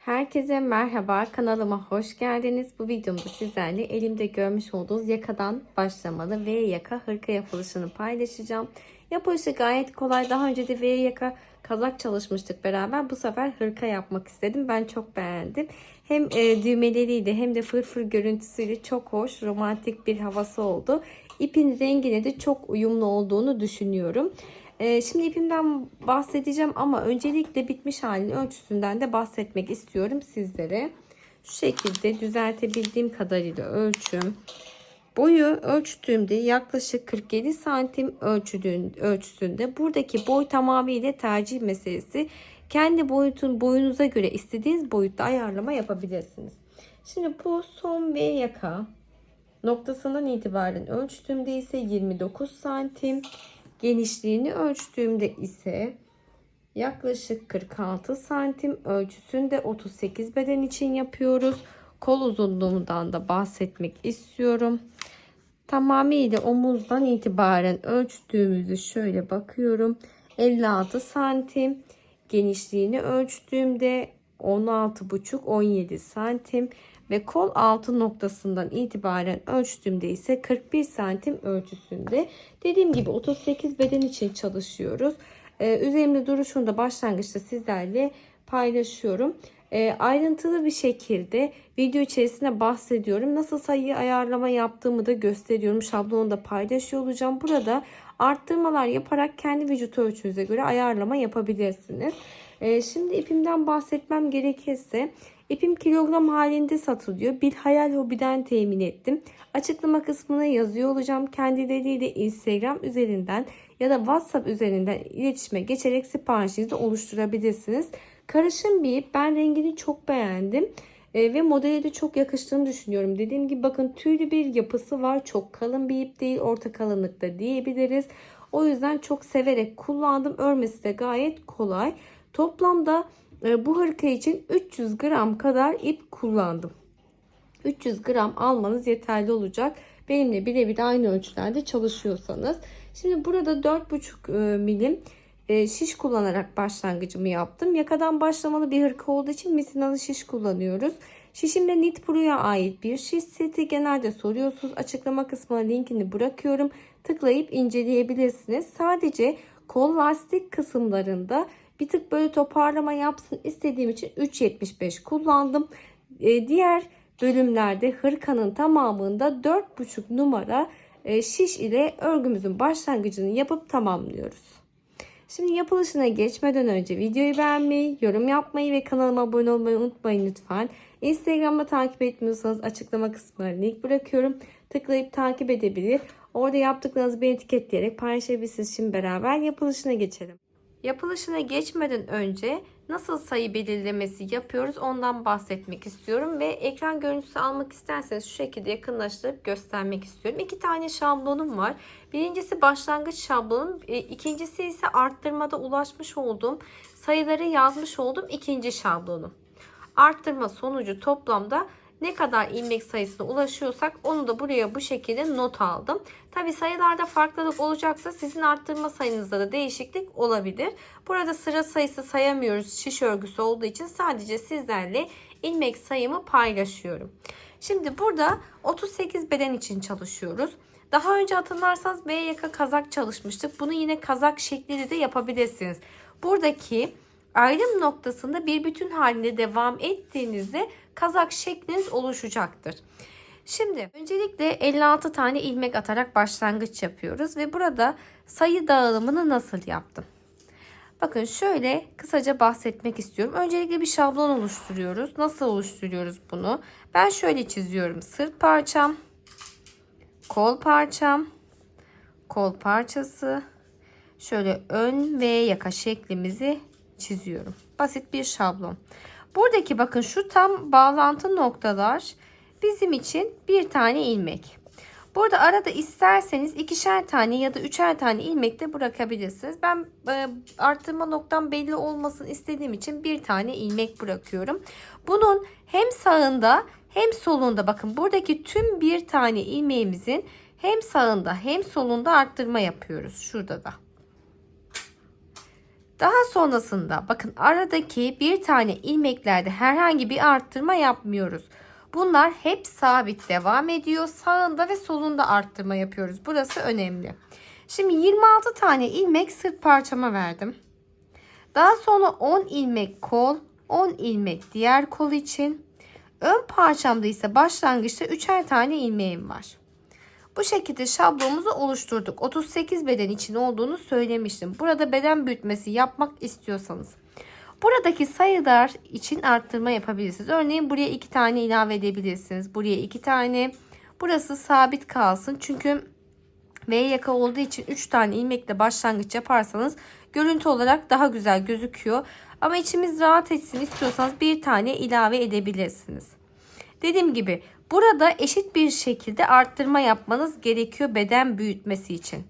Herkese merhaba, kanalıma hoş geldiniz. Bu videomda sizlerle elimde görmüş olduğunuz yakadan başlamalı V yaka hırka yapılışını paylaşacağım. Yapılışı gayet kolay. Daha önce de V yaka kazak çalışmıştık beraber. Bu sefer hırka yapmak istedim. Ben çok beğendim. Hem düğmeleriyle hem de fırfır görüntüsüyle çok hoş, romantik bir havası oldu. İpin rengine de çok uyumlu olduğunu düşünüyorum. Şimdi ipimden bahsedeceğim ama öncelikle bitmiş halinin ölçüsünden de bahsetmek istiyorum sizlere. Şu şekilde düzeltebildiğim kadarıyla ölçüm. Boyu ölçtüğümde yaklaşık 47 santim ölçüsünde. Buradaki boy tamamıyla tercih meselesi. Kendi boyunuza göre istediğiniz boyutta ayarlama yapabilirsiniz. Şimdi bu son V yaka noktasından itibaren ölçtüğümde ise 29 santim. Genişliğini ölçtüğümde ise yaklaşık 46 santim, ölçüsünde 38 beden için yapıyoruz. Kol uzunluğundan da bahsetmek istiyorum. Tamamıyla omuzdan itibaren ölçtüğümüzü şöyle bakıyorum. 56 santim. Genişliğini ölçtüğümde 16,5-17 santim ve kol altı noktasından itibaren ölçtüğümde ise 41 santim ölçüsünde. Dediğim gibi 38 beden için çalışıyoruz. Üzerimde duruşunu da başlangıçta sizlerle paylaşıyorum. Ayrıntılı bir şekilde video içerisinde bahsediyorum. Nasıl sayı ayarlama yaptığımı da gösteriyorum. Şablonu da paylaşıyor olacağım. Burada arttırmalar yaparak kendi vücut ölçünüze göre ayarlama yapabilirsiniz. Şimdi ipimden bahsetmem gerekirse ipim kilogram halinde satılıyor. Bir hayal hobiden temin ettim. Açıklama kısmına yazıyor olacağım. Kendileriyle Instagram üzerinden ya da WhatsApp üzerinden iletişime geçerek siparişinizi oluşturabilirsiniz. Karışım bir ip. Ben rengini çok beğendim. Ve modele de çok yakıştığını düşünüyorum. Dediğim gibi bakın tüylü bir yapısı var. Çok kalın bir ip değil. Orta kalınlıkta diyebiliriz. O yüzden çok severek kullandım. Örmesi de gayet kolay. Toplamda bu hırka için 300 gram kadar ip kullandım. 300 gram almanız yeterli olacak. Benimle birebir aynı ölçülerde çalışıyorsanız. Şimdi burada 4,5 milim şiş kullanarak başlangıcımı yaptım. Yakadan başlamalı bir hırka olduğu için misinalı şiş kullanıyoruz. Şişimde Knit Pro'ya ait bir şiş seti. Genelde soruyorsunuz. Açıklama kısmına linkini bırakıyorum. Tıklayıp inceleyebilirsiniz. Sadece kol lastik kısımlarında bir tık böyle toparlama yapsın istediğim için 3,75 kullandım. Diğer bölümlerde hırkanın tamamında 4,5 numara şiş ile örgümüzün başlangıcını yapıp tamamlıyoruz. Şimdi yapılışına geçmeden önce videoyu beğenmeyi, yorum yapmayı ve kanalıma abone olmayı unutmayın lütfen. Instagram'da takip etmiyorsanız açıklama kısmına link bırakıyorum. Tıklayıp takip edebilir. Orada yaptıklarınızı beni etiketleyerek paylaşabilirsiniz. Şimdi beraber yapılışına geçelim. Yapılışına geçmeden önce nasıl sayı belirlemesi yapıyoruz ondan bahsetmek istiyorum. Ve ekran görüntüsü almak isterseniz şu şekilde yakınlaştırıp göstermek istiyorum. 2 tane şablonum var. Birincisi başlangıç şablonum. İkincisi ise arttırmada ulaşmış olduğum sayıları yazmış olduğum ikinci şablonum. Arttırma sonucu toplamda ne kadar ilmek sayısına ulaşıyorsak onu da buraya bu şekilde not aldım. Tabi sayılarda farklılık olacaksa sizin arttırma sayınızda da değişiklik olabilir. Burada sıra sayısı sayamıyoruz şiş örgüsü olduğu için sadece sizlerle ilmek sayımı paylaşıyorum. Şimdi burada 38 beden için çalışıyoruz. Daha önce hatırlarsanız V yaka kazak çalışmıştık. Bunu yine kazak şekliyle de yapabilirsiniz. Buradaki ayrım noktasında bir bütün halinde devam ettiğinizde kazak şekliniz oluşacaktır. Şimdi öncelikle 56 tane ilmek atarak başlangıç yapıyoruz ve burada sayı dağılımını nasıl yaptım? Bakın şöyle kısaca bahsetmek istiyorum. Öncelikle bir şablon oluşturuyoruz. Nasıl oluşturuyoruz bunu? Ben şöyle çiziyorum. Sırt parçam, kol parçam, kol parçası, şöyle ön ve yaka şeklimizi çiziyorum. Basit bir şablon. Buradaki bakın şu tam bağlantı noktalar bizim için bir tane ilmek. Burada arada isterseniz ikişer tane ya da üçer tane ilmek de bırakabilirsiniz. Ben arttırma noktam belli olmasın istediğim için bir tane ilmek bırakıyorum. Bunun hem sağında hem solunda bakın buradaki tüm bir tane ilmeğimizin hem sağında hem solunda arttırma yapıyoruz. Şurada da. Daha sonrasında bakın aradaki bir tane ilmeklerde herhangi bir arttırma yapmıyoruz. Bunlar hep sabit devam ediyor. Sağında ve solunda arttırma yapıyoruz. Burası önemli. Şimdi 26 tane ilmek sırt parçama verdim. Daha sonra 10 ilmek kol, 10 ilmek diğer kol için. Ön parçamda ise başlangıçta 3'er tane ilmeğim var. Bu şekilde şablonumuzu oluşturduk. 38 beden için olduğunu söylemiştim. Burada beden büyütmesi yapmak istiyorsanız buradaki sayılar için arttırma yapabilirsiniz. Örneğin buraya 2 tane ilave edebilirsiniz. Buraya 2 tane. Burası sabit kalsın. Çünkü V yaka olduğu için 3 tane ilmekle başlangıç yaparsanız görüntü olarak daha güzel gözüküyor. Ama içimiz rahat etsin istiyorsanız bir tane ilave edebilirsiniz. Dediğim gibi burada eşit bir şekilde arttırma yapmanız gerekiyor beden büyütmesi için.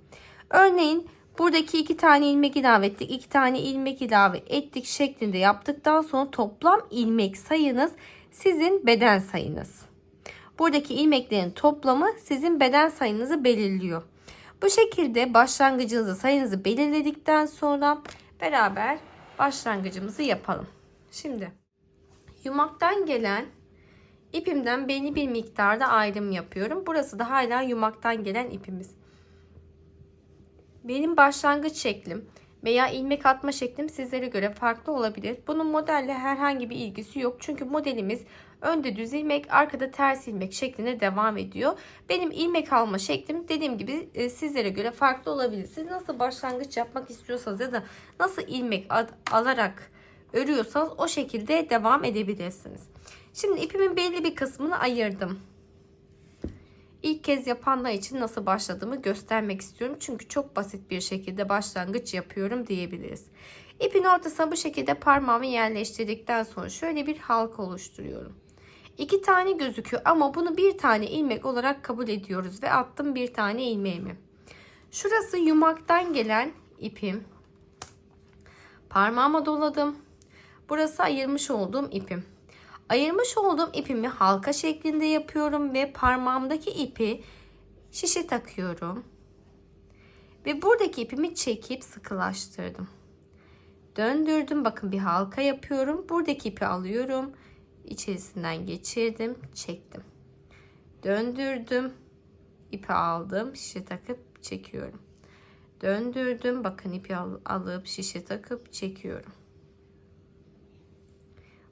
Örneğin buradaki 2 tane ilmek ilave ettik, 2 tane ilmek ilave ettik şeklinde yaptıktan sonra toplam ilmek sayınız sizin beden sayınız. Buradaki ilmeklerin toplamı sizin beden sayınızı belirliyor. Bu şekilde başlangıcınızı sayınızı belirledikten sonra beraber başlangıcımızı yapalım. Şimdi yumaktan gelen İpimden belli bir miktarda ayrım yapıyorum. Burası da hala yumaktan gelen ipimiz. Benim başlangıç şeklim veya ilmek atma şeklim sizlere göre farklı olabilir. Bunun modelle herhangi bir ilgisi yok. Çünkü modelimiz önde düz ilmek, arkada ters ilmek şeklinde devam ediyor. Benim ilmek alma şeklim dediğim gibi sizlere göre farklı olabilir. Siz nasıl başlangıç yapmak istiyorsanız ya da nasıl ilmek alarak örüyorsanız o şekilde devam edebilirsiniz. Şimdi ipimin belli bir kısmını ayırdım. İlk kez yapanlar için nasıl başladığımı göstermek istiyorum. Çünkü çok basit bir şekilde başlangıç yapıyorum diyebiliriz. İpin ortasına bu şekilde parmağımı yerleştirdikten sonra şöyle bir halka oluşturuyorum. 2 tane gözüküyor ama bunu bir tane ilmek olarak kabul ediyoruz ve attım bir tane ilmeğimi. Şurası yumaktan gelen ipim. Parmağıma doladım. Burası ayırmış olduğum ipim. Ayırmış olduğum ipimi halka şeklinde yapıyorum ve parmağımdaki ipi şişe takıyorum. Ve buradaki ipimi çekip sıkılaştırdım. Döndürdüm. Bakın bir halka yapıyorum. Buradaki ipi alıyorum. İçerisinden geçirdim. Çektim. Döndürdüm. İpi aldım. Şişe takıp çekiyorum. Döndürdüm. Bakın ipi alıp şişe takıp çekiyorum.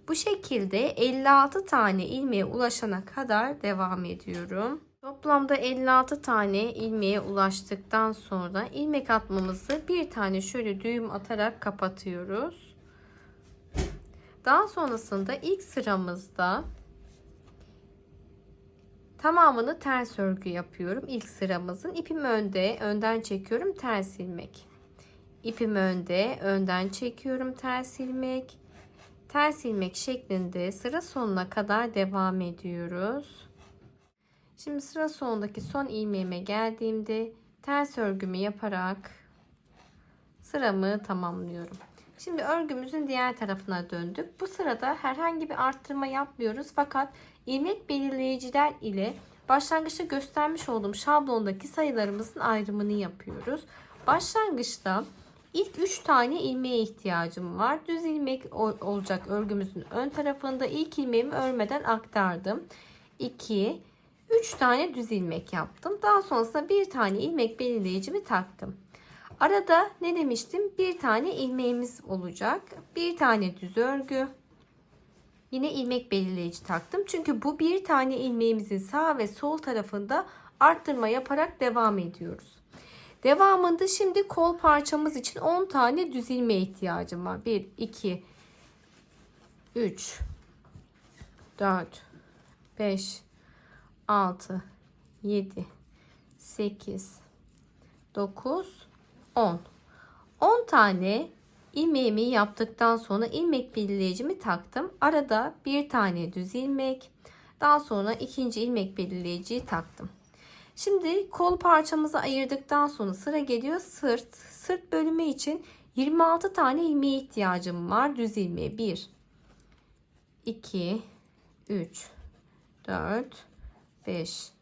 Bu şekilde 56 tane ilmeğe ulaşana kadar devam ediyorum. Toplamda 56 tane ilmeğe ulaştıktan sonra ilmek atmamızı bir tane şöyle düğüm atarak kapatıyoruz. Daha sonrasında ilk sıramızda tamamını ters örgü yapıyorum. İlk sıramızın ipim önde, önden çekiyorum ters ilmek. İpim önde, önden çekiyorum ters ilmek. Ters ilmek şeklinde sıra sonuna kadar devam ediyoruz. Şimdi sıra sonundaki son ilmeğime geldiğimde ters örgümü yaparak sıramı tamamlıyorum. Şimdi örgümüzün diğer tarafına döndük. Bu sırada herhangi bir arttırma yapmıyoruz. Fakat ilmek belirleyiciler ile başlangıçta göstermiş olduğum şablondaki sayılarımızın ayrımını yapıyoruz. Başlangıçta İlk 3 tane ilmeğe ihtiyacım var. Düz ilmek olacak örgümüzün ön tarafında. İlk ilmeğimi örmeden aktardım. 2, 3 tane düz ilmek yaptım. Daha sonrasında bir tane ilmek belirleyicimi taktım. Arada ne demiştim? Bir tane ilmeğimiz olacak. Bir tane düz örgü. Yine ilmek belirleyici taktım. Çünkü bu bir tane ilmeğimizin sağ ve sol tarafında arttırma yaparak devam ediyoruz. Devamında şimdi kol parçamız için 10 tane düz ilmeğe ihtiyacım var. 1, 2, 3, 4, 5, 6, 7, 8, 9, 10. 10 tane ilmeğimi yaptıktan sonra ilmek belirleyicimi taktım. Arada bir tane düz ilmek. Daha sonra ikinci ilmek belirleyiciyi taktım. Şimdi kol parçamızı ayırdıktan sonra sıra geliyor sırt. Sırt bölümü için 26 tane ilmeğe ihtiyacım var. Düz ilmeğe 1, 2, 3, 4, 5,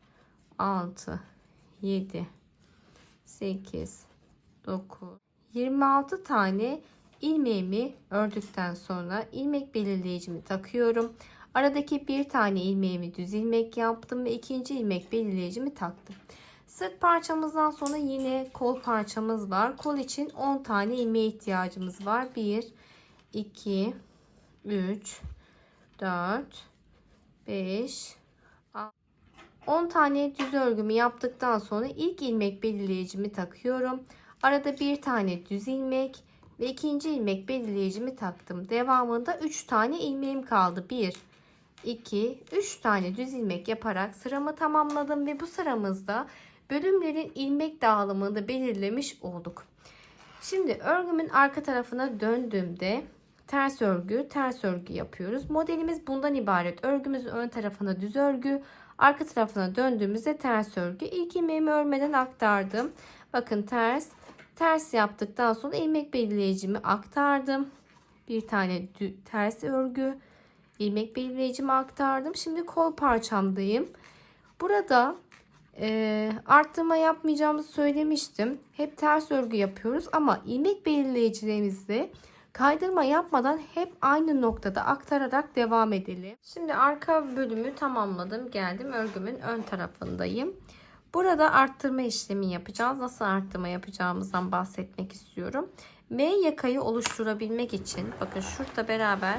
6, 7, 8, 9, 26 tane ilmeğimi ördükten sonra ilmek belirleyicimi takıyorum. Aradaki bir tane ilmeğimi düz ilmek yaptım ve ikinci ilmek belirleyicimi taktım. Sırt parçamızdan sonra yine kol parçamız var. Kol için 10 tane ilmeğe ihtiyacımız var. 1, 2, 3, 4, 5, 10 tane düz örgümü yaptıktan sonra ilk ilmek belirleyicimi takıyorum. Arada bir tane düz ilmek ve ikinci ilmek belirleyicimi taktım. Devamında 3 tane ilmeğim kaldı. 1, 2, 3 tane düz ilmek yaparak sıramı tamamladım ve bu sıramızda bölümlerin ilmek dağılımını da belirlemiş olduk. Şimdi örgümün arka tarafına döndüğümde ters örgü yapıyoruz. Modelimiz bundan ibaret. Örgümüzün ön tarafına düz örgü, arka tarafına döndüğümüzde ters örgü. İlk ilmeğimi örmeden aktardım. Bakın ters yaptıktan sonra ilmek belirleyicimi aktardım. Bir tane ters örgü, ilmek belirleyicimi aktardım. Şimdi kol parçamdayım. Burada arttırma yapmayacağımızı söylemiştim. Hep ters örgü yapıyoruz ama ilmek belirleyicilerimizde kaydırma yapmadan hep aynı noktada aktararak devam edelim. Şimdi arka bölümü tamamladım. Geldim örgümün ön tarafındayım. Burada arttırma işlemi yapacağız. Nasıl arttırma yapacağımızdan bahsetmek istiyorum. V yakayı oluşturabilmek için bakın şurada beraber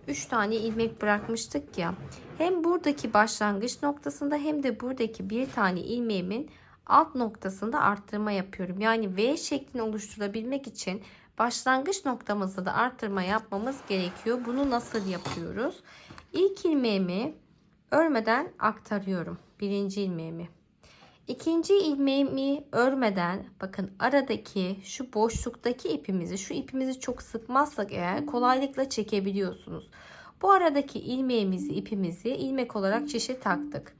3 tane ilmek bırakmıştık ya. Hem buradaki başlangıç noktasında hem de buradaki bir tane ilmeğimin alt noktasında arttırma yapıyorum. Yani V şeklini oluşturabilmek için başlangıç noktamızda da arttırma yapmamız gerekiyor. Bunu nasıl yapıyoruz? İlk ilmeğimi örmeden aktarıyorum. Birinci ilmeğimi. İkinci ilmeğimi örmeden bakın aradaki şu boşluktaki şu ipimizi çok sıkmazsak eğer kolaylıkla çekebiliyorsunuz. Bu aradaki ipimizi ilmek olarak şişe taktık.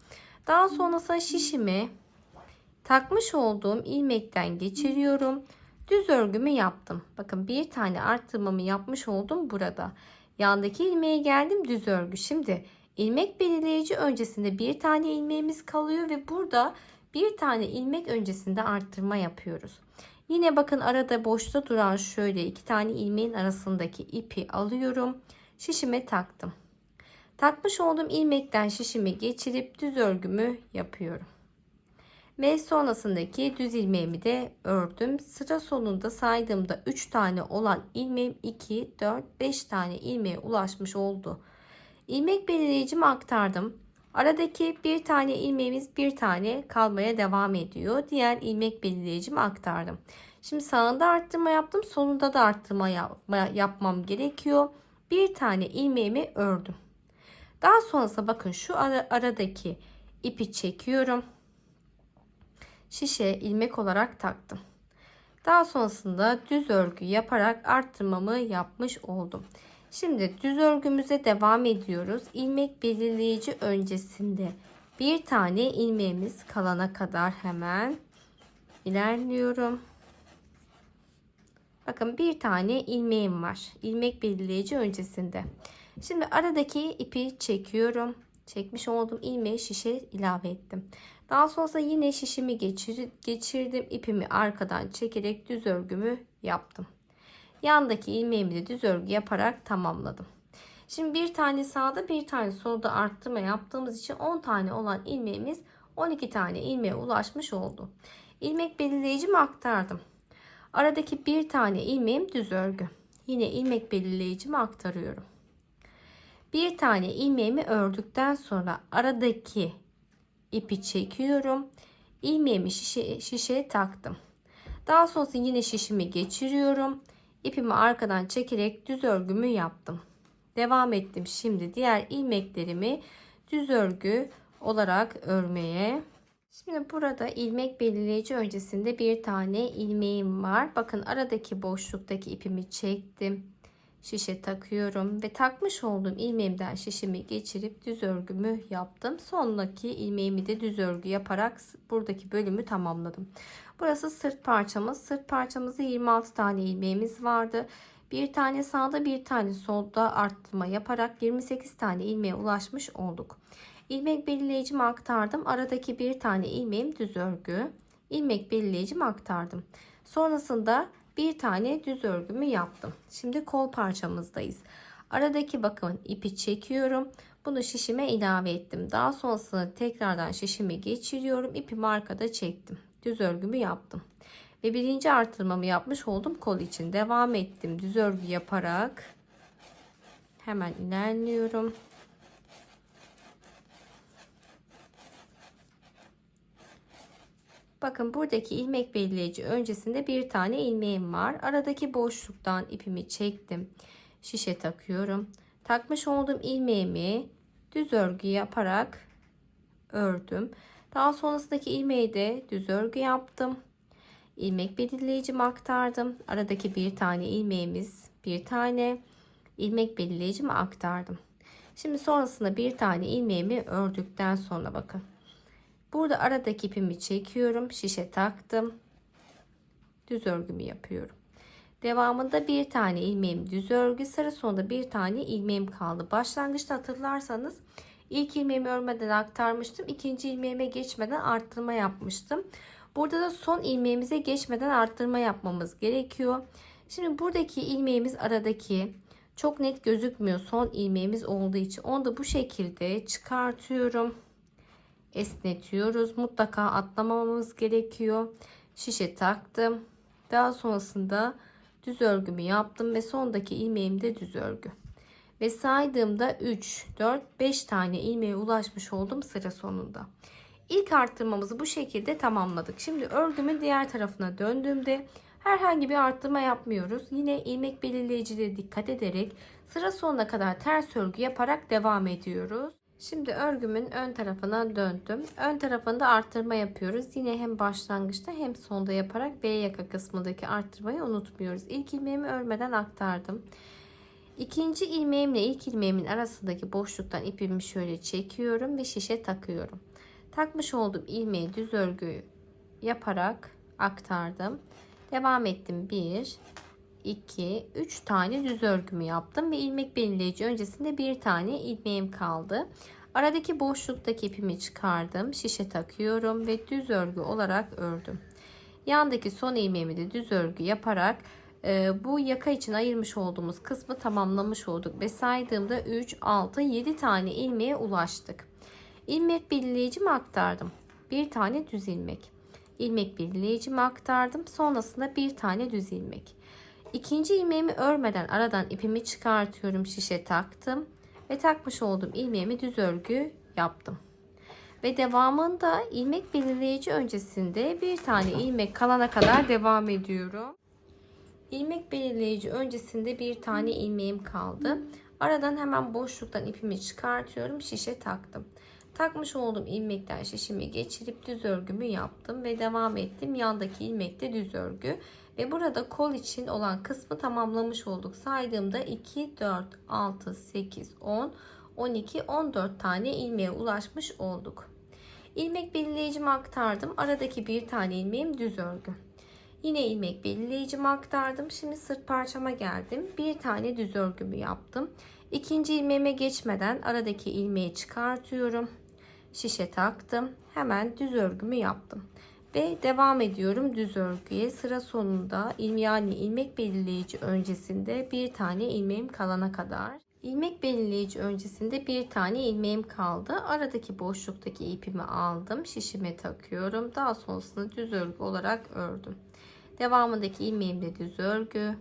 Daha sonrasında şişimi takmış olduğum ilmekten geçiriyorum. Düz örgümü yaptım. Bakın bir tane arttırmamı yapmış oldum burada. Yandaki ilmeğe geldim, düz örgü. Şimdi ilmek belirleyici öncesinde bir tane ilmeğimiz kalıyor ve burada bir tane ilmek öncesinde arttırma yapıyoruz. Yine bakın arada boşta duran şöyle iki tane ilmeğin arasındaki ipi alıyorum. Şişime taktım. Takmış olduğum ilmekten şişimi geçirip düz örgümü yapıyorum. Ve sonrasındaki düz ilmeğimi de ördüm. Sıra sonunda saydığımda 3 tane olan ilmeğim 2, 4, 5 tane ilmeğe ulaşmış oldu. İlmek belirleyicimi aktardım. Aradaki bir tane ilmeğimiz bir tane kalmaya devam ediyor. Diğer ilmek belirleyicimi aktardım. Şimdi sağında arttırma yaptım. Sonunda da arttırma yapmam gerekiyor. Bir tane ilmeğimi ördüm. Daha sonrasında bakın şu aradaki ipi çekiyorum. Şişe ilmek olarak taktım. Daha sonrasında düz örgü yaparak arttırmamı yapmış oldum. Şimdi düz örgümüze devam ediyoruz. İlmek belirleyici öncesinde bir tane ilmeğimiz kalana kadar hemen ilerliyorum. Bakın bir tane ilmeğim var. İlmek belirleyici öncesinde. Şimdi aradaki ipi çekiyorum. Çekmiş olduğum ilmeği şişe ilave ettim. Daha sonra yine şişimi geçirdim. İpimi arkadan çekerek düz örgümü yaptım. Yandaki ilmeğimi de düz örgü yaparak tamamladım. Şimdi bir tane sağda bir tane solda arttırma yaptığımız için 10 tane olan ilmeğimiz 12 tane ilmeğe ulaşmış oldu. İlmek belirleyicimi aktardım. Aradaki bir tane ilmeğim düz örgü. Yine ilmek belirleyicimi aktarıyorum. Bir tane ilmeğimi ördükten sonra aradaki ipi çekiyorum. İlmeğimi şişeye taktım. Daha sonra yine şişimi geçiriyorum. İpimi arkadan çekerek düz örgümü yaptım. Devam ettim. Şimdi diğer ilmeklerimi düz örgü olarak örmeye. Şimdi burada ilmek belirleyici öncesinde bir tane ilmeğim var. Bakın aradaki boşluktaki ipimi çektim. Şişe takıyorum ve takmış olduğum ilmeğimden şişimi geçirip düz örgümü yaptım. Sondaki ilmeğimi de düz örgü yaparak buradaki bölümü tamamladım. Burası sırt parçamız. Sırt parçamızda 26 tane ilmeğimiz vardı. Bir tane sağda bir tane solda arttırma yaparak 28 tane ilmeğe ulaşmış olduk. İlmek belirleyicimi aktardım. Aradaki bir tane ilmeğim düz örgü. İlmek belirleyicimi aktardım. Sonrasında bir tane düz örgümü yaptım. Şimdi kol parçamızdayız. Aradaki bakın ipi çekiyorum. Bunu şişime ilave ettim. Daha sonrasında tekrardan şişimi geçiriyorum. İpimi arkada çektim. Düz örgümü yaptım. Ve birinci artırmamı yapmış oldum kol için. Devam ettim düz örgü yaparak. Hemen ilerliyorum. Bakın buradaki ilmek belirleyici öncesinde bir tane ilmeğim var. Aradaki boşluktan ipimi çektim. Şişe takıyorum. Takmış olduğum ilmeğimi düz örgü yaparak ördüm. Daha sonrasındaki ilmeği de düz örgü yaptım. İlmek belirleyicimi aktardım. Aradaki bir tane ilmeğimiz, bir tane ilmek belirleyicimi aktardım. Şimdi sonrasında bir tane ilmeğimi ördükten sonra bakın. Burada aradaki ipimi çekiyorum. Şişe taktım. Düz örgümü yapıyorum. Devamında bir tane ilmeğim düz örgü, sıra sonunda bir tane ilmeğim kaldı. Başlangıçta hatırlarsanız ilk ilmeğimi örmeden aktarmıştım. İkinci ilmeğime geçmeden arttırma yapmıştım. Burada da son ilmeğimize geçmeden arttırma yapmamız gerekiyor. Şimdi buradaki ilmeğimiz aradaki çok net gözükmüyor. Son ilmeğimiz olduğu için onu da bu şekilde çıkartıyorum. Esnetiyoruz. Mutlaka atlamamamız gerekiyor. Şişe taktım. Daha sonrasında düz örgümü yaptım ve sondaki ilmeğim de düz örgü. Ve saydığımda 3, 4, 5 tane ilmeğe ulaşmış oldum sıra sonunda. İlk arttırmamızı bu şekilde tamamladık. Şimdi örgümün diğer tarafına döndüğümde herhangi bir arttırma yapmıyoruz. Yine ilmek belirleyicilere dikkat ederek sıra sonuna kadar ters örgü yaparak devam ediyoruz. Şimdi örgümün ön tarafına döndüm. Ön tarafında arttırma yapıyoruz. Yine hem başlangıçta hem sonda yaparak V yaka kısmındaki arttırmayı unutmuyoruz. İlk ilmeğimi örmeden aktardım. İkinci ilmeğimle ilk ilmeğimin arasındaki boşluktan ipimi şöyle çekiyorum ve şişe takıyorum. Takmış olduğum ilmeği düz örgü yaparak aktardım. Devam ettim. 1, 2, 3 tane düz örgümü yaptım ve ilmek belirleyici öncesinde bir tane ilmeğim kaldı. Aradaki boşluktaki ipimi çıkardım. Şişe takıyorum ve düz örgü olarak ördüm. Yandaki son ilmeğimi de düz örgü yaparak bu yaka için ayırmış olduğumuz kısmı tamamlamış olduk ve saydığımda 3, 6, 7 tane ilmeğe ulaştık. İlmek belirleyicimi aktardım. Bir tane düz ilmek. İlmek belirleyicimi aktardım. Sonrasında bir tane düz ilmek. İkinci ilmeğimi örmeden aradan ipimi çıkartıyorum. Şişe taktım. Ve takmış olduğum ilmeğimi düz örgü yaptım. Ve devamında ilmek belirleyici öncesinde bir tane ilmek kalana kadar devam ediyorum. İlmek belirleyici öncesinde bir tane ilmeğim kaldı. Aradan hemen boşluktan ipimi çıkartıyorum. Şişe taktım. Takmış olduğum ilmekten şişimi geçirip düz örgümü yaptım ve devam ettim. Yandaki ilmekte düz örgü. Ve burada kol için olan kısmı tamamlamış olduk. Saydığımda 2, 4, 6, 8, 10, 12, 14 tane ilmeğe ulaşmış olduk. İlmek belirleyicimi aktardım. Aradaki bir tane ilmeğim düz örgü. Yine ilmek belirleyicimi aktardım. Şimdi sırt parçama geldim. Bir tane düz örgümü yaptım. İkinci ilmeğime geçmeden aradaki ilmeği çıkartıyorum. Şişe taktım. Hemen düz örgümü yaptım. Ve devam ediyorum düz örgüye. Sıra sonunda yani ilmek belirleyici öncesinde bir tane ilmeğim kalana kadar. İlmek belirleyici öncesinde bir tane ilmeğim kaldı. Aradaki boşluktaki ipimi aldım. Şişime takıyorum. Daha sonrasında düz örgü olarak ördüm. Devamındaki ilmeğim de düz örgü.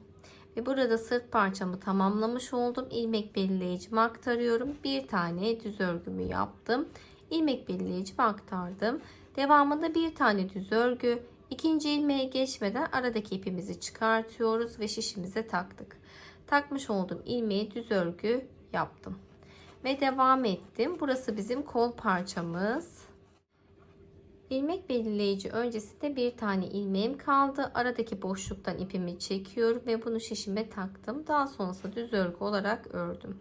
Ve burada sırt parçamı tamamlamış oldum. İlmek belirleyicimi aktarıyorum. Bir tane düz örgümü yaptım. İlmek belirleyicimi aktardım. Devamında bir tane düz örgü. İkinci ilmeğe geçmeden aradaki ipimizi çıkartıyoruz ve şişimize taktık. Takmış olduğum ilmeği düz örgü yaptım. Ve devam ettim. Burası bizim kol parçamız. İlmek belirleyici öncesinde bir tane ilmeğim kaldı. Aradaki boşluktan ipimi çekiyorum ve bunu şişime taktım. Daha sonrasında düz örgü olarak ördüm.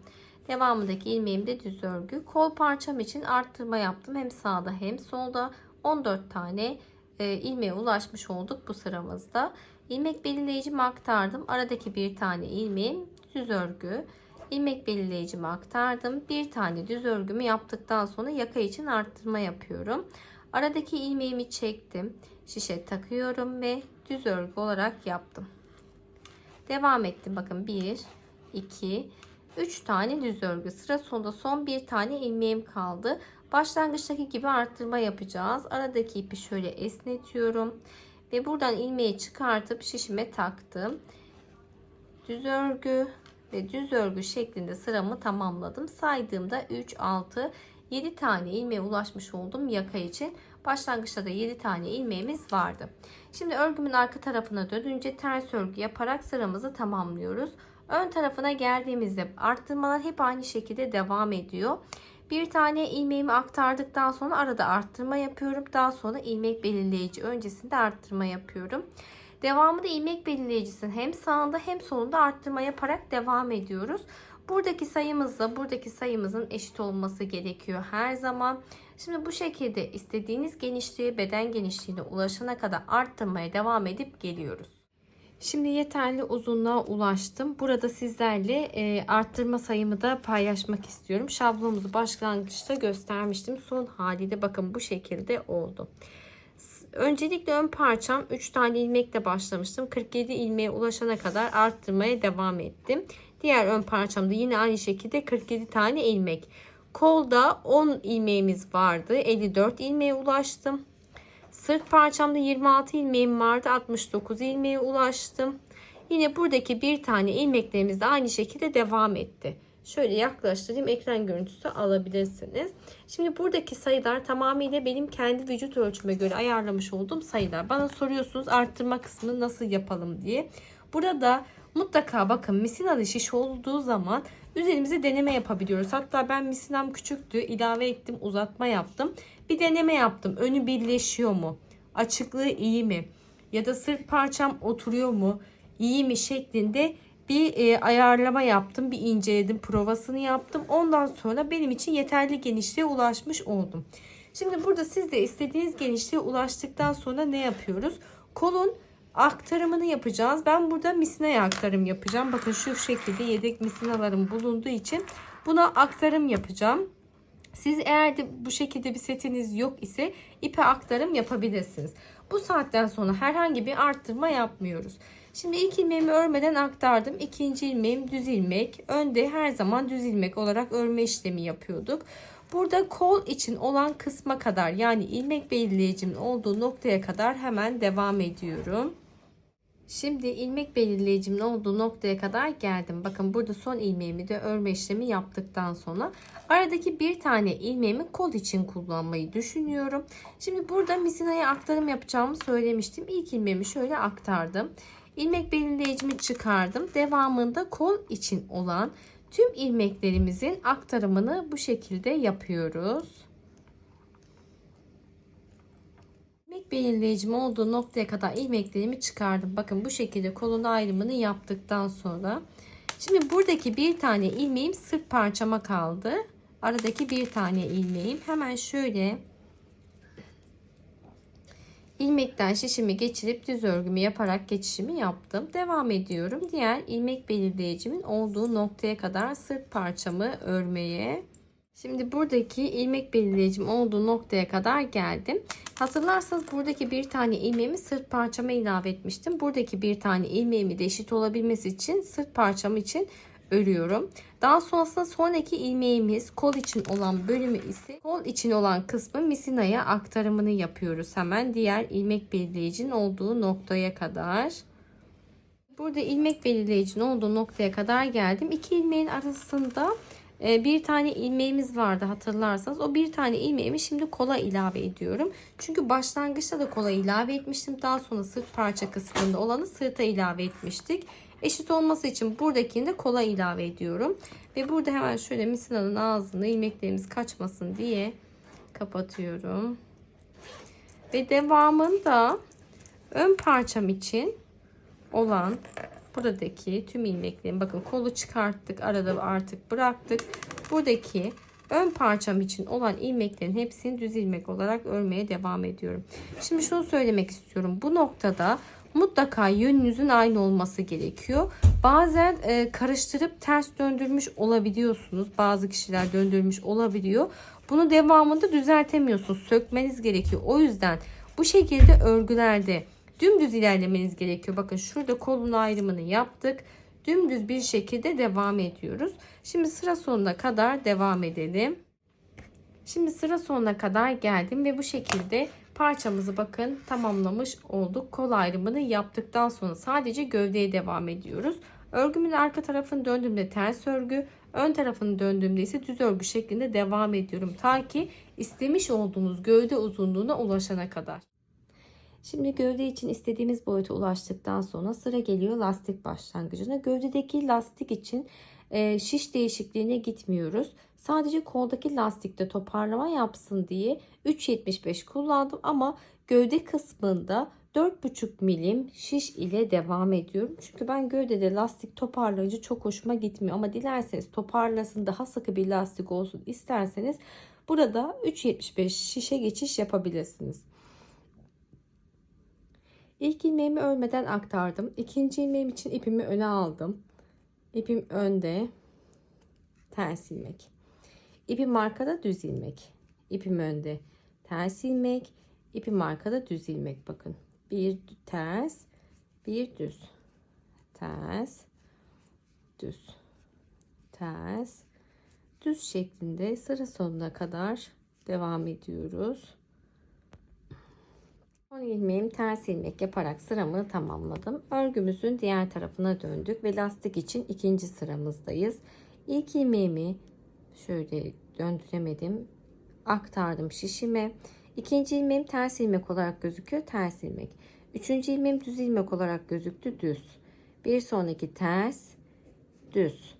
Devamındaki ilmeğim de düz örgü. Kol parçam için arttırma yaptım. Hem sağda hem solda 14 tane ilmeğe ulaşmış olduk bu sıramızda. İlmek belirleyicimi aktardım. Aradaki bir tane ilmeğim düz örgü. İlmek belirleyicimi aktardım. Bir tane düz örgümü yaptıktan sonra yaka için arttırma yapıyorum. Aradaki ilmeğimi çektim. Şişe takıyorum ve düz örgü olarak yaptım. Devam ettim. Bakın 1, 2, 3 tane düz örgü. Sıra sonunda son bir tane ilmeğim kaldı. Başlangıçtaki gibi arttırma yapacağız. Aradaki ipi şöyle esnetiyorum. Ve buradan ilmeği çıkartıp şişime taktım. Düz örgü ve düz örgü şeklinde sıramı tamamladım. Saydığımda 3, 6, 7 tane ilmeğe ulaşmış oldum yaka için. Başlangıçta da 7 tane ilmeğimiz vardı. Şimdi örgümün arka tarafına dönünce ters örgü yaparak sıramızı tamamlıyoruz. Ön tarafına geldiğimizde arttırmalar hep aynı şekilde devam ediyor. Bir tane ilmeğimi aktardıktan sonra arada arttırma yapıyorum. Daha sonra ilmek belirleyici öncesinde arttırma yapıyorum. Devamında ilmek belirleyicisinin hem sağında hem solunda arttırma yaparak devam ediyoruz. Buradaki sayımızla buradaki sayımızın eşit olması gerekiyor her zaman. Şimdi bu şekilde istediğiniz genişliğe, beden genişliğine ulaşana kadar arttırmaya devam edip geliyoruz. Şimdi yeterli uzunluğa ulaştım. Burada sizlerle arttırma sayımı da paylaşmak istiyorum. Şablonumuzu başlangıçta göstermiştim. Son haliyle bakın bu şekilde oldu. Öncelikle ön parçam 3 tane ilmekle başlamıştım. 47 ilmeğe ulaşana kadar arttırmaya devam ettim. Diğer ön parçamda yine aynı şekilde 47 tane ilmek. Kolda 10 ilmeğimiz vardı. 54 ilmeğe ulaştım. Sırt parçamda 26 ilmeğim vardı. 69 ilmeğe ulaştım. Yine buradaki bir tane ilmeklerimiz de aynı şekilde devam etti. Şöyle yaklaştırayım, ekran görüntüsü alabilirsiniz. Şimdi buradaki sayılar tamamıyla benim kendi vücut ölçüme göre ayarlamış olduğum sayılar. Bana soruyorsunuz arttırma kısmını nasıl yapalım diye. Burada mutlaka bakın misinalı şiş olduğu zaman üzerimize deneme yapabiliyoruz. Hatta ben misinam küçüktü, ilave ettim, uzatma yaptım. Bir deneme yaptım. Önü birleşiyor mu? Açıklığı iyi mi? Ya da sırt parçam oturuyor mu? İyi mi şeklinde bir ayarlama yaptım. Bir inceledim. Provasını yaptım. Ondan sonra benim için yeterli genişliğe ulaşmış oldum. Şimdi burada siz de istediğiniz genişliğe ulaştıktan sonra ne yapıyoruz? Kolun aktarımını yapacağız. Ben burada misinaya aktarım yapacağım. Bakın şu şekilde yedek misinalarım bulunduğu için buna aktarım yapacağım. Siz eğer de bu şekilde bir setiniz yok ise ipe aktarım yapabilirsiniz. Bu saatten sonra herhangi bir arttırma yapmıyoruz. Şimdi ilk ilmeğimi örmeden aktardım. İkinci ilmeğim düz ilmek. Önde her zaman düz ilmek olarak örme işlemi yapıyorduk. Burada kol için olan kısma kadar, yani ilmek belirleyicimin olduğu noktaya kadar hemen devam ediyorum. Şimdi ilmek belirleyicimin olduğu noktaya kadar geldim. Bakın burada son ilmeğimi de örme işlemi yaptıktan sonra aradaki bir tane ilmeğimi kol için kullanmayı düşünüyorum. Şimdi burada misinaya aktarım yapacağımı söylemiştim. İlk ilmeğimi şöyle aktardım. İlmek belirleyicimi çıkardım. Devamında kol için olan tüm ilmeklerimizin aktarımını bu şekilde yapıyoruz. İlmek belirleyicim olduğu noktaya kadar ilmeklerimi çıkardım. Bakın bu şekilde kolun ayrımını yaptıktan sonra. Şimdi buradaki bir tane ilmeğim sırt parçama kaldı. Aradaki bir tane ilmeğim. Hemen şöyle ilmekten şişimi geçirip düz örgümü yaparak geçişimi yaptım. Devam ediyorum. Diğer ilmek belirleyicimin olduğu noktaya kadar sırt parçamı örmeye. Şimdi buradaki ilmek belirleyicim olduğu noktaya kadar geldim. Hatırlarsanız buradaki bir tane ilmeğimi sırt parçama ilave etmiştim. Buradaki bir tane ilmeğimi de eşit olabilmesi için sırt parçam için örüyorum. Daha sonrasında sonraki ilmeğimiz kol için olan bölümü ise kol için olan kısmı misinaya aktarımını yapıyoruz. Hemen diğer ilmek belirleyicinin olduğu noktaya kadar. Burada ilmek belirleyicinin olduğu noktaya kadar geldim. İki ilmeğin arasında bir tane ilmeğimiz vardı hatırlarsanız. O bir tane ilmeğimi şimdi kola ilave ediyorum. Çünkü başlangıçta da kola ilave etmiştim. Daha sonra sırt parça kısmında olanı sırta ilave etmiştik. Eşit olması için buradakini de kola ilave ediyorum. Ve burada hemen şöyle misinanın ağzını ilmeklerimiz kaçmasın diye kapatıyorum. Ve devamında ön parçam için olan buradaki tüm ilmeklerin, bakın kolu çıkarttık, arada artık bıraktık. Buradaki ön parçam için olan ilmeklerin hepsini düz ilmek olarak örmeye devam ediyorum. Şimdi şunu söylemek istiyorum. Bu noktada mutlaka yönünüzün aynı olması gerekiyor. Bazen karıştırıp ters döndürmüş olabiliyorsunuz. Bazı kişiler döndürmüş olabiliyor. Bunu devamında düzeltemiyorsunuz. Sökmeniz gerekiyor. O yüzden bu şekilde örgülerde dümdüz ilerlemeniz gerekiyor. Bakın şurada kolun ayrımını yaptık. Dümdüz bir şekilde devam ediyoruz. Şimdi sıra sonuna kadar devam edelim. Şimdi sıra sonuna kadar geldim ve bu şekilde parçamızı bakın tamamlamış olduk. Kol ayrımını yaptıktan sonra sadece gövdeye devam ediyoruz. Örgümün arka tarafını döndüğümde ters örgü, ön tarafını döndüğümde ise düz örgü şeklinde devam ediyorum. Ta ki istemiş olduğunuz gövde uzunluğuna ulaşana kadar. Şimdi gövde için istediğimiz boyuta ulaştıktan sonra sıra geliyor lastik başlangıcına. Gövdedeki lastik için şiş değişikliğine gitmiyoruz. Sadece koldaki lastikte toparlama yapsın diye 3.75 kullandım ama gövde kısmında 4,5 milim şiş ile devam ediyorum. Çünkü ben gövdede lastik toparlayıcı çok hoşuma gitmiyor. Ama dilerseniz toparlasın, daha sıkı bir lastik olsun isterseniz burada 3.75 şişe geçiş yapabilirsiniz. İlk ilmeğimi örmeden aktardım. İkinci ilmeğim için ipimi öne aldım. İpim önde, ters ilmek. İpim arkada, düz ilmek. İpim önde, ters ilmek. İpim arkada, düz ilmek. Bakın. Bir ters, bir düz. Ters, düz. Ters, düz şeklinde sıra sonuna kadar devam ediyoruz. Son ilmeğim ters ilmek yaparak sıramı tamamladım. Örgümüzün diğer tarafına döndük ve lastik için ikinci sıramızdayız. İlk ilmeğimi şöyle döndüremedim. Aktardım şişime. İkinci ilmeğim ters ilmek olarak gözüküyor. Ters ilmek. Üçüncü ilmeğim düz ilmek olarak gözüktü. Düz. Bir sonraki ters, düz,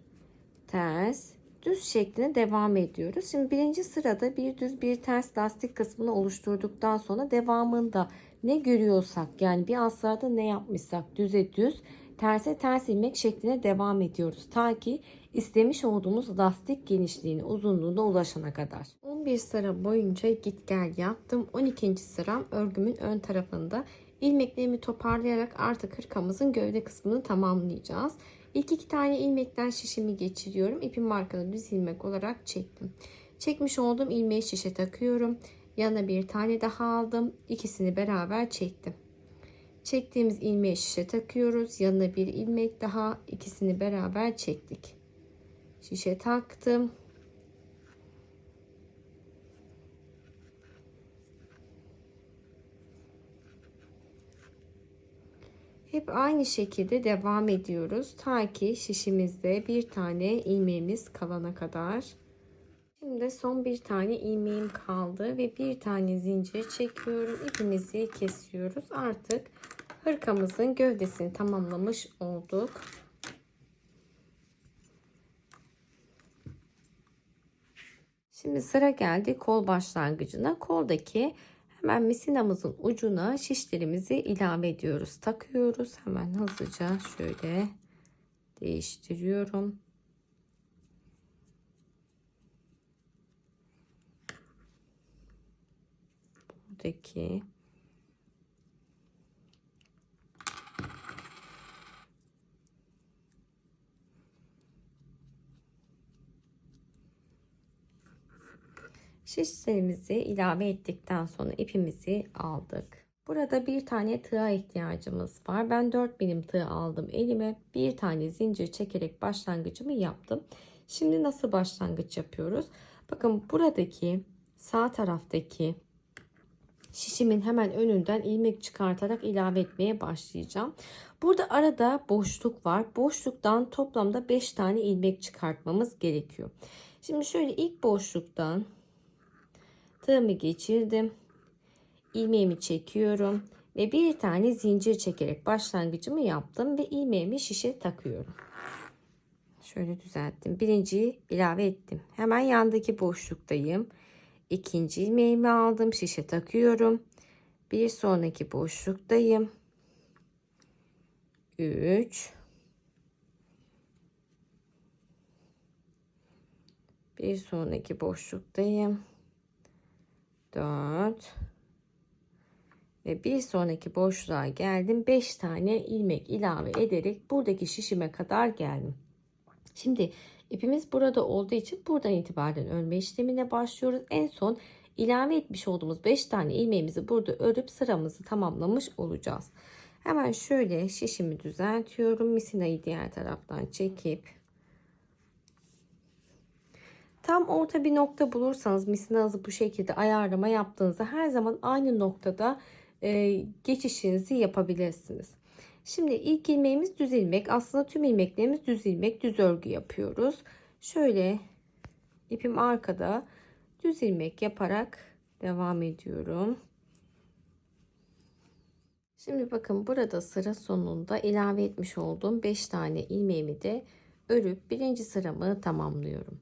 ters, düz şeklinde devam ediyoruz. Şimdi birinci sırada bir düz bir ters lastik kısmını oluşturduktan sonra devamında ne görüyorsak, yani bir aslarda ne yapmışsak düze düz, terse ters ilmek şeklinde devam ediyoruz. Ta ki istemiş olduğumuz lastik genişliğine, uzunluğuna ulaşana kadar. 11 sıra boyunca git gel yaptım. 12. sıram örgümün ön tarafında. İlmeklerimi toparlayarak artık hırkamızın gövde kısmını tamamlayacağız. İlk iki tane ilmekten şişimi geçiriyorum. İpim arkada düz ilmek olarak çektim. Çekmiş olduğum ilmeği şişe takıyorum. Yanına bir tane daha aldım. İkisini beraber çektim. Çektiğimiz ilmeği şişe takıyoruz. Yanına bir ilmek daha, ikisini beraber çektik. Şişe taktım. Hep aynı şekilde devam ediyoruz. Ta ki şişimizde bir tane ilmeğimiz kalana kadar. Şimdi son bir tane ilmeğim kaldı ve bir tane zincir çekiyorum. İpimizi kesiyoruz. Artık hırkamızın gövdesini tamamlamış olduk. Şimdi sıra geldi kol başlangıcına. Koldaki hemen misinamızın ucuna şişlerimizi ilave ediyoruz. Takıyoruz. Hemen hızlıca şöyle değiştiriyorum. Buradaki şişlerimizi ilave ettikten sonra ipimizi aldık. Burada bir tane tığa ihtiyacımız var. Ben 4 milim tığ aldım elime. Bir tane zincir çekerek başlangıcımı yaptım. Şimdi nasıl başlangıç yapıyoruz? Bakın buradaki sağ taraftaki şişimin hemen önünden ilmek çıkartarak ilave etmeye başlayacağım. Burada arada boşluk var. Boşluktan toplamda 5 tane ilmek çıkartmamız gerekiyor. Şimdi şöyle ilk boşluktan tığımı geçirdim. İlmeğimi çekiyorum ve bir tane zincir çekerek başlangıcımı yaptım ve ilmeğimi şişe takıyorum. Şöyle düzelttim. Birinciyi ilave ettim. Hemen yandaki boşluktayım. İkinci ilmeğimi aldım. Şişe takıyorum. Bir sonraki boşluktayım. 3 bir sonraki boşluktayım. 4 ve bir sonraki boşluğa geldim. 5 tane ilmek ilave ederek buradaki şişime kadar geldim. Şimdi İpimiz burada olduğu için buradan itibaren örme işlemine başlıyoruz. En son ilave etmiş olduğumuz 5 tane ilmeğimizi burada örüp sıramızı tamamlamış olacağız. Hemen şöyle şişimi düzeltiyorum. Misinayı diğer taraftan çekip tam orta bir nokta bulursanız misinanızı bu şekilde ayarlama yaptığınızda her zaman aynı noktada geçişinizi yapabilirsiniz. Şimdi ilk ilmeğimiz düz ilmek. Aslında tüm ilmeklerimiz düz ilmek, düz örgü yapıyoruz. Şöyle ipim arkada düz ilmek yaparak devam ediyorum. Şimdi bakın burada sıra sonunda ilave etmiş olduğum 5 tane ilmeğimi de örüp birinci sıramı tamamlıyorum.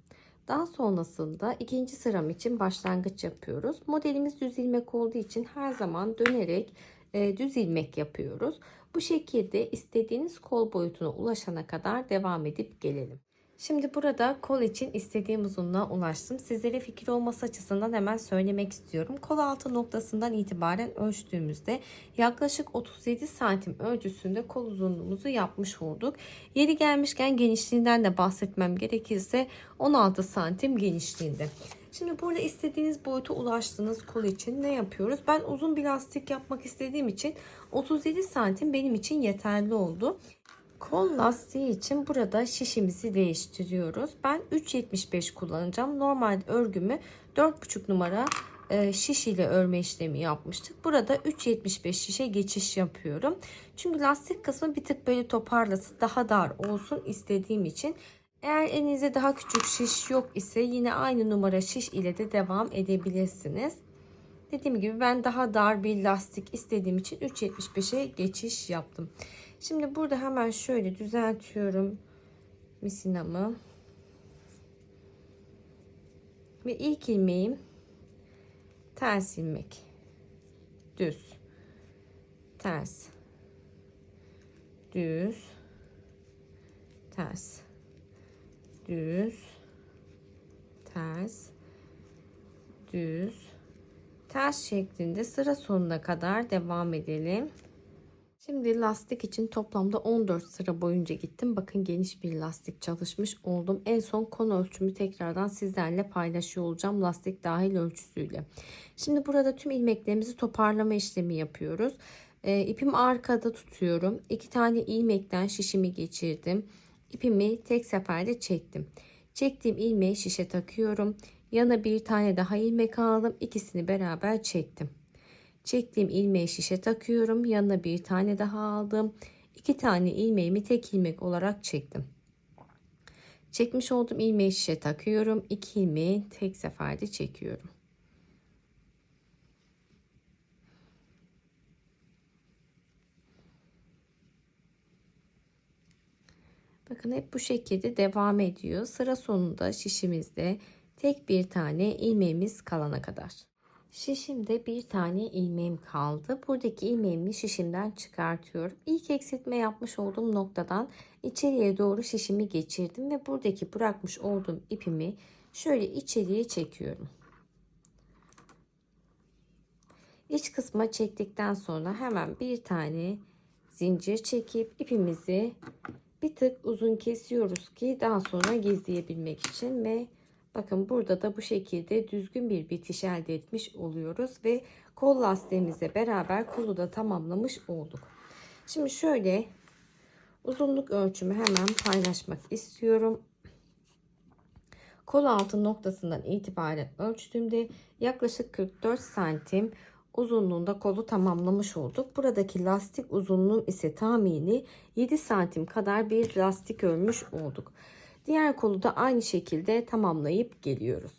Daha sonrasında ikinci sıram için başlangıç yapıyoruz. Modelimiz düz ilmek olduğu için her zaman dönerek düz ilmek yapıyoruz. Bu şekilde istediğiniz kol boyutuna ulaşana kadar devam edip gelelim. Şimdi burada kol için istediğim uzunluğa ulaştım. Sizlere fikir olması açısından hemen söylemek istiyorum. Kol altı noktasından itibaren ölçtüğümüzde yaklaşık 37 santim ölçüsünde kol uzunluğumuzu yapmış olduk. Yeri gelmişken genişliğinden de bahsetmem gerekirse 16 santim genişliğinde. Şimdi burada istediğiniz boyuta ulaştığınız kol için ne yapıyoruz? Ben uzun bir lastik yapmak istediğim için 37 santim benim için yeterli oldu. Kol lastiği için burada şişimizi değiştiriyoruz. Ben 3.75 kullanacağım. Normalde örgümü 4.5 numara şiş ile örme işlemi yapmıştık. Burada 3.75 şişe geçiş yapıyorum. Çünkü lastik kısmı bir tık böyle toparlasın, daha dar olsun istediğim için. Eğer elinizde daha küçük şiş yok ise yine aynı numara şiş ile de devam edebilirsiniz. Dediğim gibi ben daha dar bir lastik istediğim için 3.75'e geçiş yaptım. Şimdi burada hemen şöyle düzeltiyorum misinamı. Ve ilk ilmeğim ters ilmek. Düz. Ters. Düz. Ters. Düz. Ters. Düz. Ters şeklinde sıra sonuna kadar devam edelim. Şimdi lastik için toplamda 14 sıra boyunca gittim. Bakın geniş bir lastik çalışmış oldum. En son kon ölçümü tekrardan sizlerle paylaşıyor olacağım. Lastik dahil ölçüsüyle. Şimdi burada tüm ilmeklerimizi toparlama işlemi yapıyoruz. İpimi arkada tutuyorum. 2 tane ilmekten şişimi geçirdim. İpimi tek seferde çektim. Çektiğim ilmeği şişe takıyorum. Yana bir tane daha ilmek aldım. İkisini beraber çektim. Çektiğim ilmeği şişe takıyorum. Yanına bir tane daha aldım. 2 tane ilmeğimi tek ilmek olarak çektim. Çekmiş olduğum ilmeği şişe takıyorum. 2 ilmeği tek seferde çekiyorum. Bakın hep bu şekilde devam ediyor. Sıra sonunda şişimizde tek bir tane ilmeğimiz kalana kadar. Şişimde bir tane ilmeğim kaldı. Buradaki ilmeğimi şişimden çıkartıyorum. İlk eksiltme yapmış olduğum noktadan içeriye doğru şişimi geçirdim ve buradaki bırakmış olduğum ipimi şöyle içeriye çekiyorum. İç kısma çektikten sonra hemen bir tane zincir çekip ipimizi bir tık uzun kesiyoruz ki daha sonra gizleyebilmek için ve bakın burada da bu şekilde düzgün bir bitiş elde etmiş oluyoruz ve kol lastiğimizle beraber kolu da tamamlamış olduk. Şimdi şöyle uzunluk ölçümü hemen paylaşmak istiyorum. Kol altı noktasından itibaren ölçtüğümde yaklaşık 44 santim uzunluğunda kolu tamamlamış olduk. Buradaki lastik uzunluğum ise tahmini 7 santim kadar bir lastik örmüş olduk. Diğer kolu da aynı şekilde tamamlayıp geliyoruz.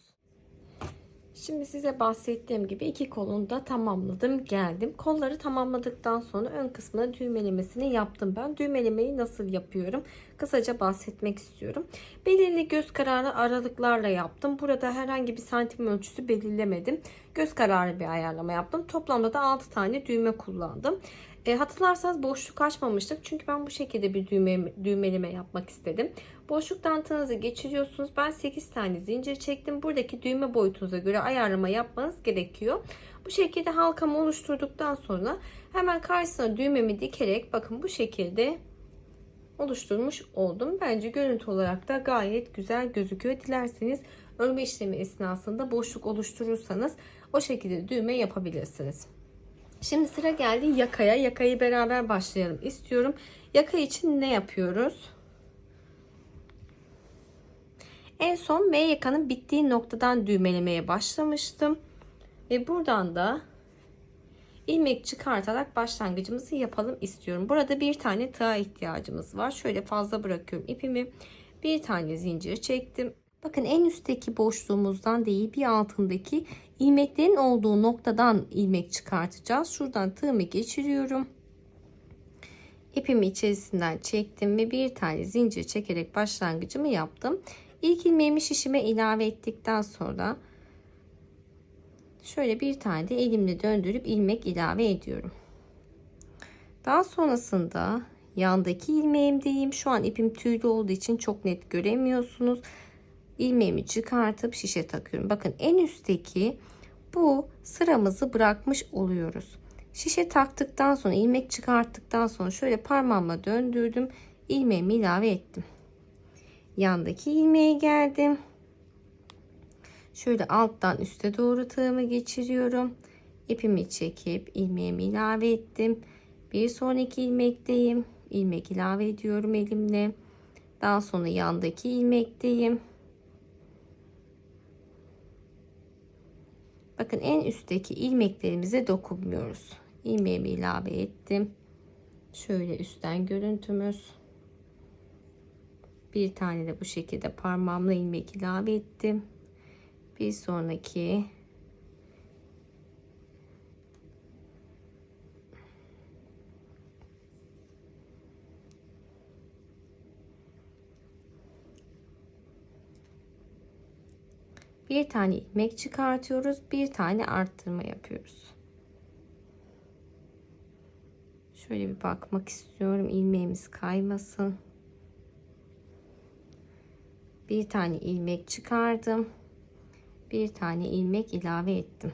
Şimdi size bahsettiğim gibi iki kolunu da tamamladım geldim. Kolları tamamladıktan sonra ön kısmına düğmelemesini yaptım ben. Düğmelemeyi nasıl yapıyorum? Kısaca bahsetmek istiyorum. Belirli göz kararı aralıklarla yaptım. Burada herhangi bir santim ölçüsü belirlemedim. Göz kararı bir ayarlama yaptım. Toplamda da 6 tane düğme kullandım. Hatırlarsanız boşluk açmamıştık. Çünkü ben bu şekilde bir düğmeleme yapmak istedim. Boşluktan tığınızı geçiriyorsunuz. Ben 8 tane zincir çektim. Buradaki düğme boyutunuza göre ayarlama yapmanız gerekiyor. Bu şekilde halkamı oluşturduktan sonra hemen karşısına düğmemi dikerek bakın bu şekilde oluşturmuş oldum. Bence görüntü olarak da gayet güzel gözüküyor. Dilerseniz örme işlemi esnasında boşluk oluşturursanız o şekilde düğme yapabilirsiniz. Şimdi sıra geldi yakaya. Yakayı beraber başlayalım istiyorum. Yaka için ne yapıyoruz? En son M yakanın bittiği noktadan düğmelemeye başlamıştım. Ve buradan da ilmek çıkartarak başlangıcımızı yapalım istiyorum. Burada bir tane tığa ihtiyacımız var. Şöyle fazla bırakıyorum ipimi. Bir tane zincir çektim. Bakın en üstteki boşluğumuzdan değil, bir altındaki ilmeklerin olduğu noktadan ilmek çıkartacağız. Şuradan tığımı geçiriyorum. İpimi içerisinden çektim ve bir tane zincir çekerek başlangıcımı yaptım. İlk ilmeğimi şişime ilave ettikten sonra şöyle bir tane de elimle döndürüp ilmek ilave ediyorum. Daha sonrasında yandaki ilmeğimdeyim. Şu an ipim tüylü olduğu için çok net göremiyorsunuz. İlmeğimi çıkartıp şişe takıyorum. Bakın en üstteki bu sıramızı bırakmış oluyoruz. Şişe taktıktan sonra, ilmek çıkarttıktan sonra şöyle parmağımla döndürdüm. İlmeğimi ilave ettim. Yandaki ilmeğe geldim. Şöyle alttan üste doğru tığımı geçiriyorum. İpimi çekip ilmeğimi ilave ettim. Bir sonraki ilmekteyim. İlmek ilave ediyorum elimle. Daha sonra yandaki ilmekteyim. Bakın en üstteki ilmeklerimize dokunmuyoruz. İlmeğimi ilave ettim. Şöyle üstten görüntümüz. Bir tane de bu şekilde parmağımla ilmek ilave ettim. Bir sonraki bir tane ilmek çıkartıyoruz. Bir tane arttırma yapıyoruz. Şöyle bir bakmak istiyorum. İlmeğimiz kaymasın. Bir tane ilmek çıkardım. Bir tane ilmek ilave ettim.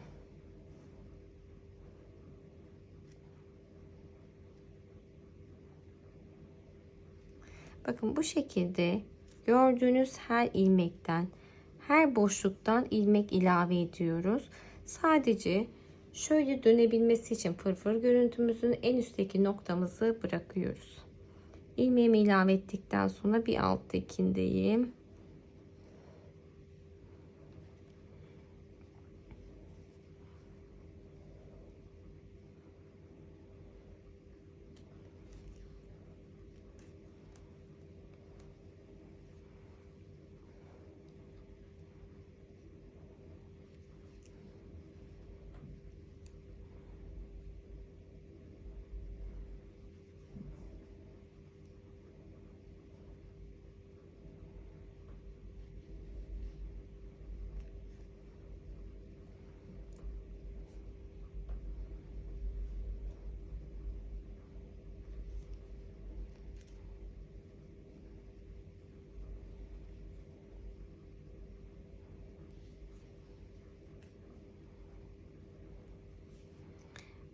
Bakın bu şekilde gördüğünüz her ilmekten, her boşluktan ilmek ilave ediyoruz. Sadece şöyle dönebilmesi için fırfır görüntümüzün en üstteki noktamızı bırakıyoruz. İlmeğimi ilave ettikten sonra bir alttakindeyim.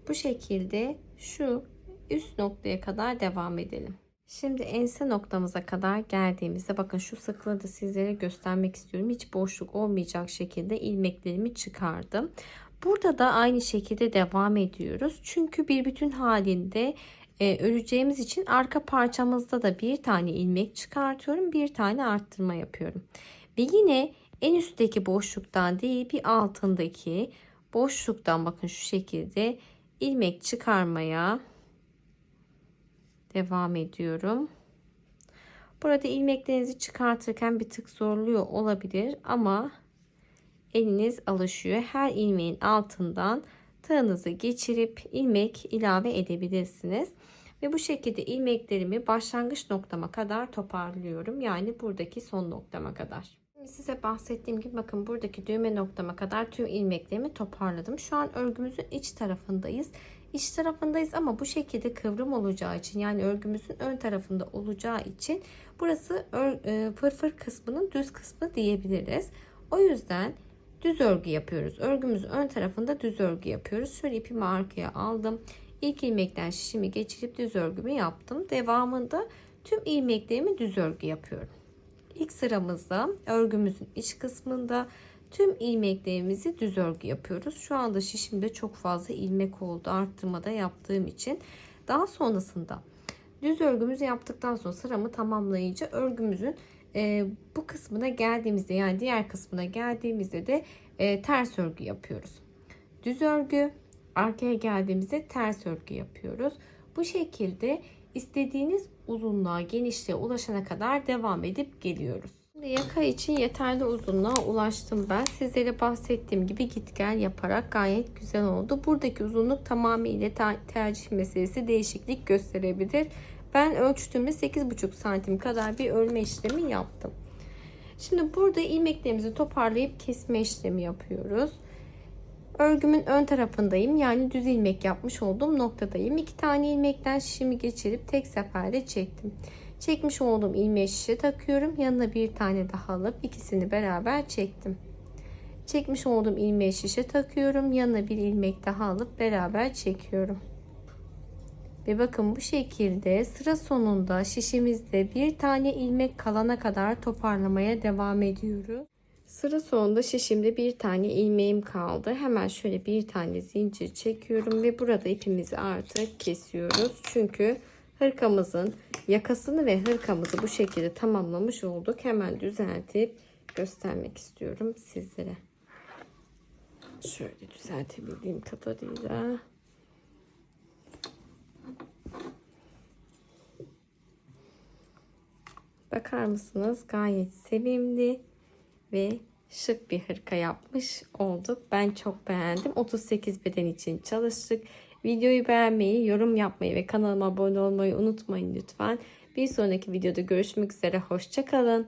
Bu şekilde şu üst noktaya kadar devam edelim. Şimdi ense noktamıza kadar geldiğimizde bakın şu sıklığı da sizlere göstermek istiyorum. Hiç boşluk olmayacak şekilde ilmeklerimi çıkardım. Burada da aynı şekilde devam ediyoruz. Çünkü bir bütün halinde öreceğimiz için arka parçamızda da bir tane ilmek çıkartıyorum. Bir tane arttırma yapıyorum. Ve yine en üstteki boşluktan değil, bir altındaki boşluktan bakın şu şekilde ilmek çıkarmaya devam ediyorum. Burada ilmeklerinizi çıkartırken bir tık zorluyor olabilir ama eliniz alışıyor. Her ilmeğin altından tığınızı geçirip ilmek ilave edebilirsiniz. Ve bu şekilde ilmeklerimi başlangıç noktama kadar toparlıyorum. Yani buradaki son noktama kadar. Şimdi size bahsettiğim gibi bakın buradaki düğme noktama kadar tüm ilmeklerimi toparladım. Şu an örgümüzün iç tarafındayız. İç tarafındayız ama bu şekilde kıvrım olacağı için, yani örgümüzün ön tarafında olacağı için burası fırfır kısmının düz kısmı diyebiliriz. O yüzden düz örgü yapıyoruz. Örgümüzün ön tarafında düz örgü yapıyoruz. Şöyle ipimi arkaya aldım. İlk ilmekten şişimi geçirip düz örgümü yaptım. Devamında tüm ilmeklerimi düz örgü yapıyorum. İlk sıramızda örgümüzün iç kısmında tüm ilmeklerimizi düz örgü yapıyoruz. Şu anda şişimde çok fazla ilmek oldu arttırmada yaptığım için. Daha sonrasında düz örgümüzü yaptıktan sonra sıramı tamamlayınca örgümüzün bu kısmına geldiğimizde, yani diğer kısmına geldiğimizde de ters örgü yapıyoruz. Düz örgü, arkaya geldiğimizde ters örgü yapıyoruz. Bu şekilde istediğiniz uzunluğa, genişliğe ulaşana kadar devam edip geliyoruz. Şimdi yaka için yeterli uzunluğa ulaştım ben. Sizlere bahsettiğim gibi git gel yaparak gayet güzel oldu. Buradaki uzunluk tamamıyla tercih meselesi, değişiklik gösterebilir. Ben ölçtüğümde 8,5 santim kadar bir örme işlemi yaptım. Şimdi burada ilmeklerimizi toparlayıp kesme işlemi yapıyoruz. Örgümün ön tarafındayım, yani düz ilmek yapmış olduğum noktadayım. 2 tane ilmekten şişimi geçirip tek seferde çektim. Çekmiş olduğum ilmeği şişe takıyorum. Yanına bir tane daha alıp ikisini beraber çektim. Çekmiş olduğum ilmeği şişe takıyorum. Yanına bir ilmek daha alıp beraber çekiyorum. Ve bakın bu şekilde sıra sonunda şişimizde bir tane ilmek kalana kadar toparlamaya devam ediyoruz. Sıra sonunda şişimde bir tane ilmeğim kaldı. Hemen şöyle bir tane zincir çekiyorum ve burada ipimizi artık kesiyoruz. Çünkü hırkamızın yakasını ve hırkamızı bu şekilde tamamlamış olduk. Hemen düzeltip göstermek istiyorum sizlere. Şöyle düzeltebildiğim kadarıyla. Bakar mısınız? Gayet sevimli ve şık bir hırka yapmış olduk. Ben çok beğendim. 38 beden için çalıştık. Videoyu beğenmeyi, yorum yapmayı ve kanalıma abone olmayı unutmayın lütfen. Bir sonraki videoda görüşmek üzere. Hoşça kalın.